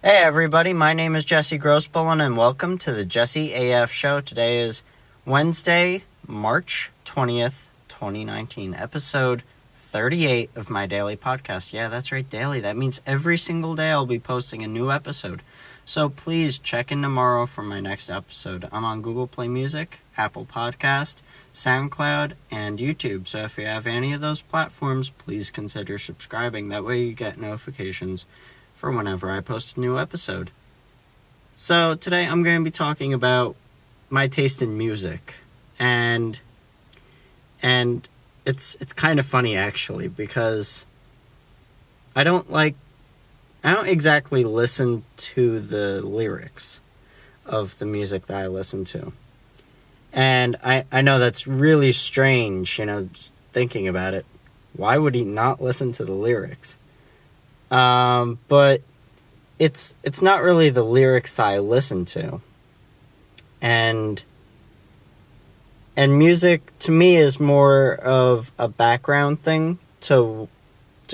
Hey everybody, my name is Jesse Grossbullen and welcome to the Jesse AF Show. Today is Wednesday, March 20th, 2019, episode 38 of my daily podcast. Yeah, that's right, daily. That means every single day I'll be posting a new episode. So please check in tomorrow for my next episode. I'm on Google Play Music, Apple Podcast, SoundCloud, and YouTube. So if you have any of those platforms, please consider subscribing. That way you get notifications for whenever I post a new episode. So today I'm going to be talking about my taste in music, and it's kind of funny actually, because I don't exactly listen to the lyrics of the music that I listen to. And I know that's really strange, just thinking about it. Why would he not listen to the lyrics? But it's not really the lyrics I listen to. And music to me is more of a background thing to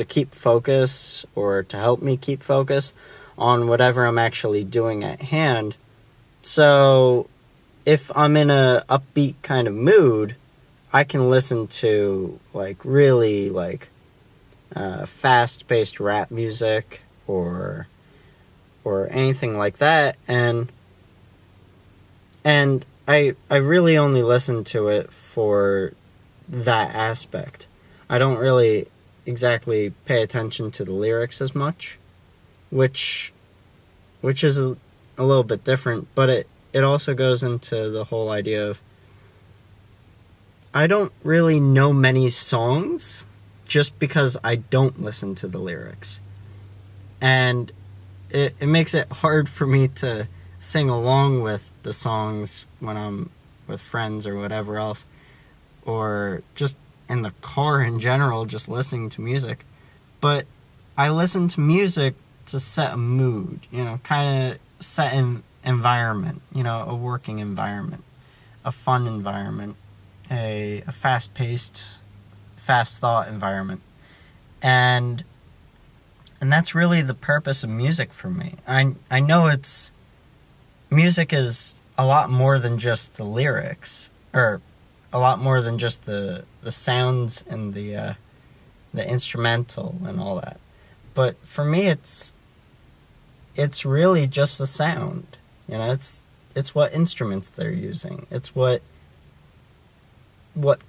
keep focus, or to help me keep focus on whatever I'm actually doing at hand. So if I'm in a upbeat kind of mood, I can listen to really fast-paced rap music or anything like that, and I really only listen to it for that aspect. I don't really exactly pay attention to the lyrics as much, which is a little bit different, but it also goes into the whole idea of I don't really know many songs just because I don't listen to the lyrics. And it makes it hard for me to sing along with the songs when I'm with friends or whatever else, or just in the car in general, just listening to music. But I listen to music to set a mood, kind of set an environment, a working environment, a fun environment, a fast-paced, fast-thought environment. And that's really the purpose of music for me. I know music is a lot more than just the lyrics, or a lot more than just the sounds and the instrumental and all that. But for me, it's really just the sound. It's what instruments they're using. It's what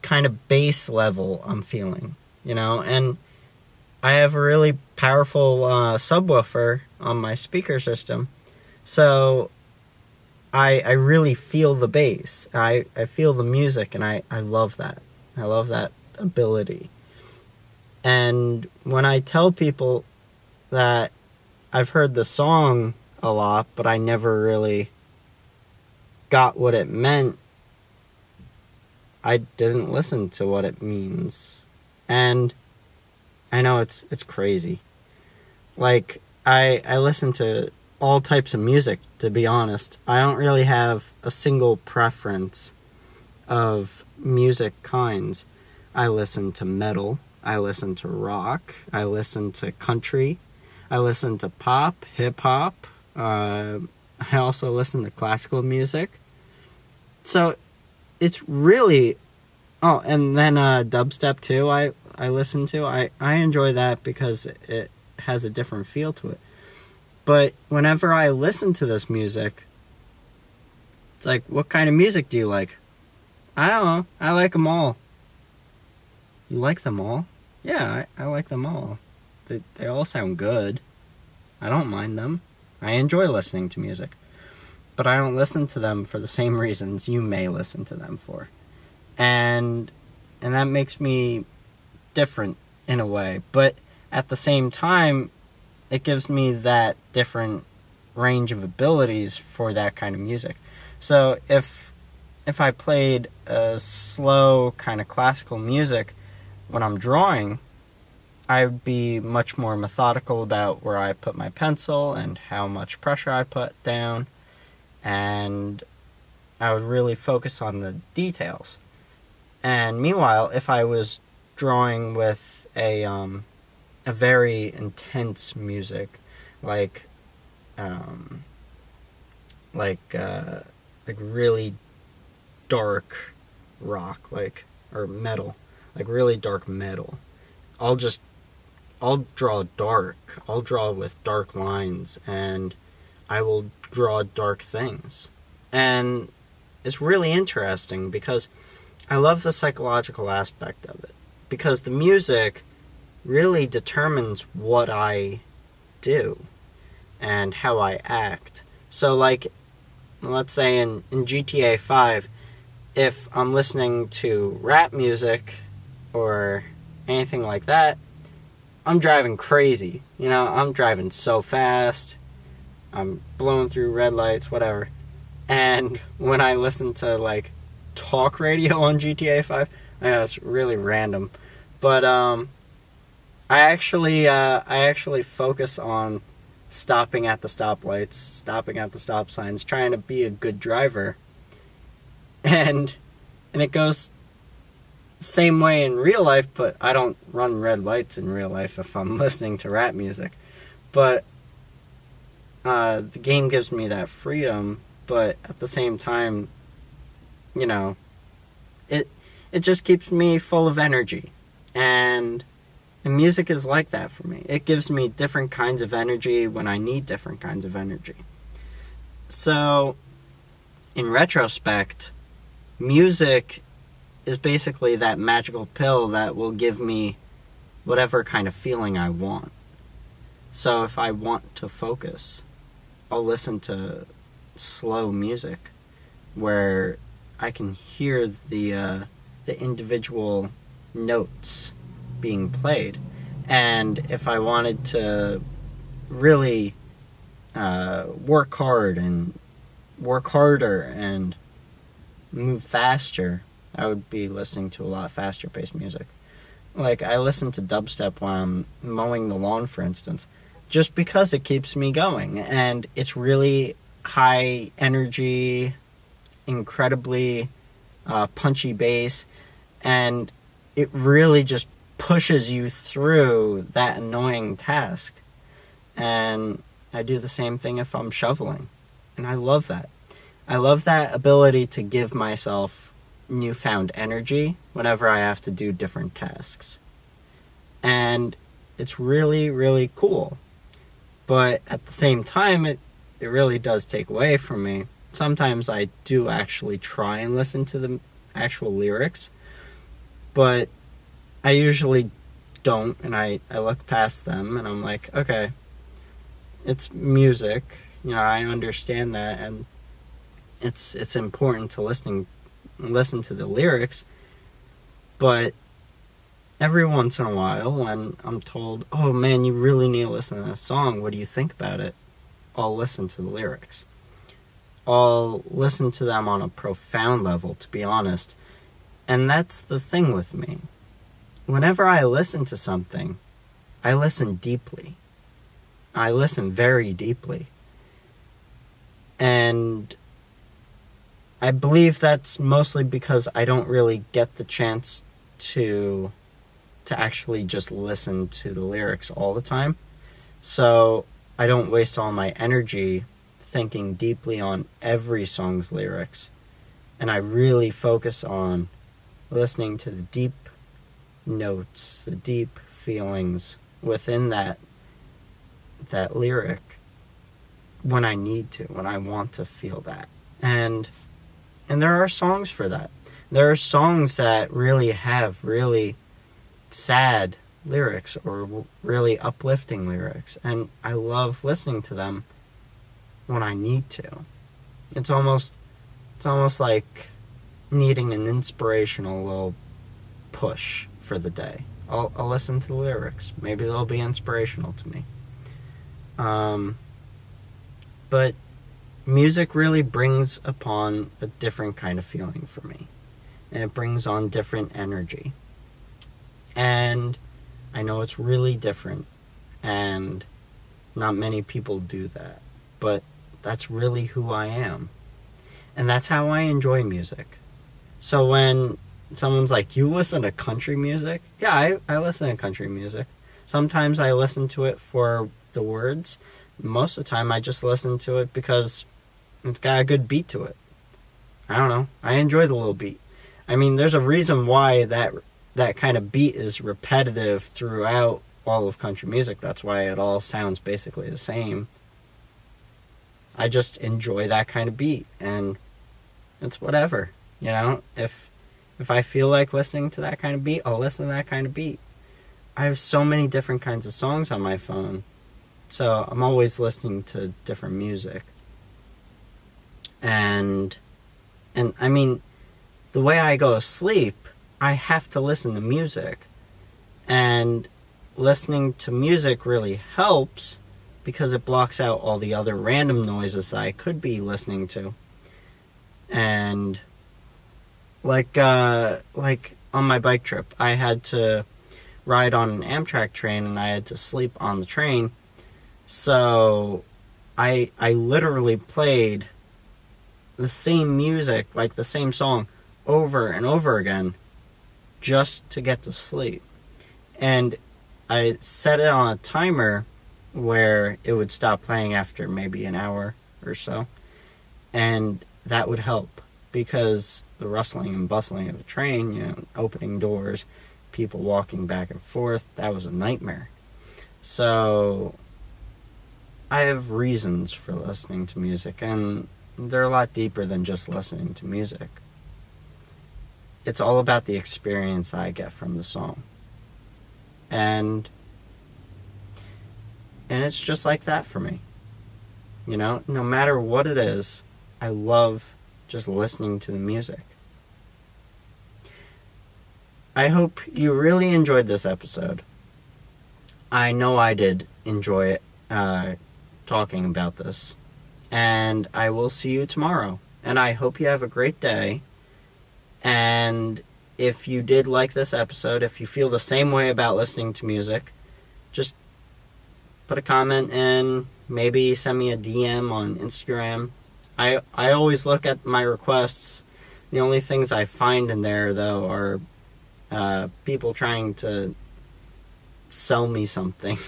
kind of bass level I'm feeling, and I have a really powerful subwoofer on my speaker system, so I really feel the bass. I feel the music, and I love that. I love that ability. And when I tell people that I've heard the song a lot, but I never really got what it meant, I didn't listen to what it means. And I know it's crazy. I listen to all types of music, to be honest. I don't really have a single preference of music kinds. I listen to metal, I listen to rock, I listen to country, I listen to pop, hip-hop, I also listen to classical music. So it's really... Oh, and then dubstep too, I listen to. I enjoy that because it has a different feel to it. But whenever I listen to this music, it's like, what kind of music do you like? I don't know. I like them all. You like them all? Yeah, I like them all. They all sound good. I don't mind them. I enjoy listening to music. But I don't listen to them for the same reasons you may listen to them for. And that makes me different in a way. But at the same time, it gives me that different range of abilities for that kind of music. So if I played a slow kind of classical music when I'm drawing, I would be much more methodical about where I put my pencil and how much pressure I put down, and I would really focus on the details. And meanwhile, if I was drawing with a very intense music, like um, like really dark rock, or metal, like really dark metal. I'll draw dark. I'll draw with dark lines, and I will draw dark things. And it's really interesting because I love the psychological aspect of it. Because the music really determines what I do and how I act. So, like, let's say in GTA 5, if I'm listening to rap music or anything like that, I'm driving crazy. I'm driving so fast. I'm blowing through red lights, whatever. And when I listen to, like, talk radio on GTA 5, I know it's really random. But, I actually focus on stopping at the stoplights, stopping at the stop signs, trying to be a good driver. And it goes the same way in real life, but I don't run red lights in real life if I'm listening to rap music. But the game gives me that freedom, but at the same time, it just keeps me full of energy. And music is like that for me. It gives me different kinds of energy when I need different kinds of energy. So, in retrospect, music is basically that magical pill that will give me whatever kind of feeling I want. So if I want to focus, I'll listen to slow music where I can hear the individual notes being played. And if I wanted to really work harder and move faster, I would be listening to a lot faster paced music. Like, I listen to dubstep while I'm mowing the lawn, for instance, just because it keeps me going. And it's really high energy, incredibly punchy bass, and it really just pushes you through that annoying task. And I do the same thing if I'm shoveling. And I love that. I love that ability to give myself newfound energy whenever I have to do different tasks. And it's really, really cool. But at the same time, it really does take away from me. Sometimes I do actually try and listen to the actual lyrics, but I usually don't, and I look past them, and I'm like, okay, it's music, I understand that, and it's important to listen to the lyrics, but every once in a while, when I'm told, oh man, you really need to listen to that song, what do you think about it? I'll listen to the lyrics. I'll listen to them on a profound level, to be honest. And that's the thing with me. Whenever I listen to something, I listen deeply. I listen very deeply. And I believe that's mostly because I don't really get the chance to actually just listen to the lyrics all the time. So I don't waste all my energy thinking deeply on every song's lyrics. And I really focus on listening to the deep notes, the deep feelings within that lyric when I need to, when I want to feel that. And there are songs for that. There are songs that really have really sad lyrics or really uplifting lyrics, and I love listening to them when I need to. It's almost like needing an inspirational little push for the day. I'll listen to the lyrics. Maybe they'll be inspirational to me. But music really brings upon a different kind of feeling for me. And it brings on different energy. And I know it's really different. And not many people do that. But that's really who I am. And that's how I enjoy music. So when someone's like, you listen to country music? Yeah, I listen to country music. Sometimes I listen to it for the words. most of the time I just listen to it because it's got a good beat to it. I don't know. I enjoy the little beat. I mean, there's a reason why that kind of beat is repetitive throughout all of country music. That's why it all sounds basically the same. I just enjoy that kind of beat, and it's whatever, you know? If I feel like listening to that kind of beat, I'll listen to that kind of beat. I have so many different kinds of songs on my phone, so I'm always listening to different music. And I mean, the way I go to sleep, I have to listen to music. And listening to music really helps because it blocks out all the other random noises that I could be listening to. And like on my bike trip, I had to ride on an Amtrak train and I had to sleep on the train. So I literally played the same music, like the same song, over and over again just to get to sleep. And I set it on a timer where it would stop playing after maybe an hour or so. And that would help because the rustling and bustling of a train, you know, opening doors, people walking back and forth, that was a nightmare. So I have reasons for listening to music, and they're a lot deeper than just listening to music. It's all about the experience I get from the song. And it's just like that for me. You know, no matter what it is, I love just listening to the music. I hope you really enjoyed this episode. I know I did enjoy it, talking about this. And I will see you tomorrow. And I hope you have a great day. And if you did like this episode, if you feel the same way about listening to music, just put a comment in, maybe send me a DM on Instagram. I always look at my requests. The only things I find in there, though, are people trying to sell me something,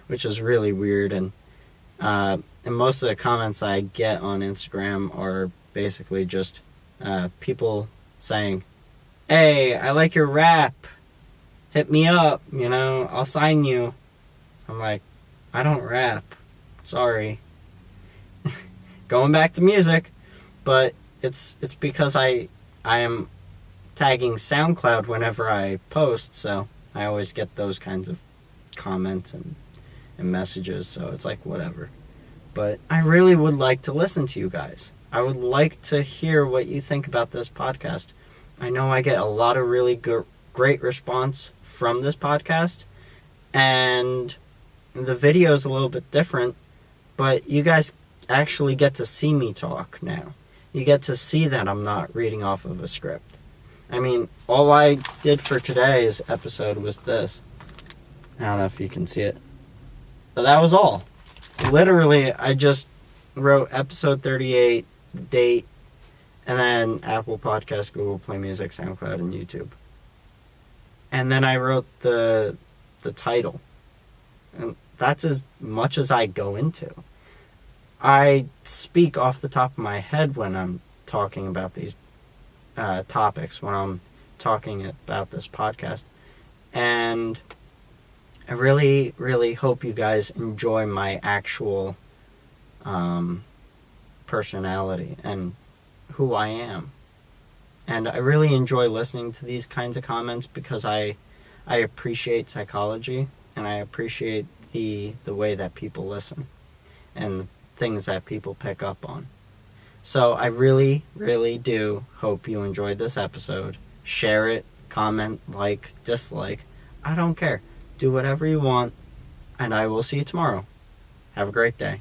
which is really weird. And most of the comments I get on Instagram are basically just people saying, "Hey, I like your rap. Hit me up, you know, I'll sign you." I'm like, I don't rap. Sorry. Going back to music, but it's because I am tagging SoundCloud whenever I post, so I always get those kinds of comments and messages, so it's like whatever. But I really would like to listen to you guys. I would like to hear what you think about this podcast. I know I get a lot of really great response from this podcast, and the video is a little bit different, but you guys actually get to see me talk now. You get to see that I'm not reading off of a script. I mean, all I did for today's episode was this. I don't know if you can see it, but that was all. Literally, I just wrote episode 38, date, and then Apple Podcasts, Google Play Music, SoundCloud, and YouTube. And then I wrote the title. And that's as much as I go into. I speak off the top of my head when I'm talking about these topics, when I'm talking about this podcast. And I really, really hope you guys enjoy my actual personality and who I am. And I really enjoy listening to these kinds of comments because I appreciate psychology, and I appreciate the way that people listen and things that people pick up on. So I really, really do hope you enjoyed this episode. Share it, comment, like, dislike. I don't care. Do whatever you want, and I will see you tomorrow. Have a great day.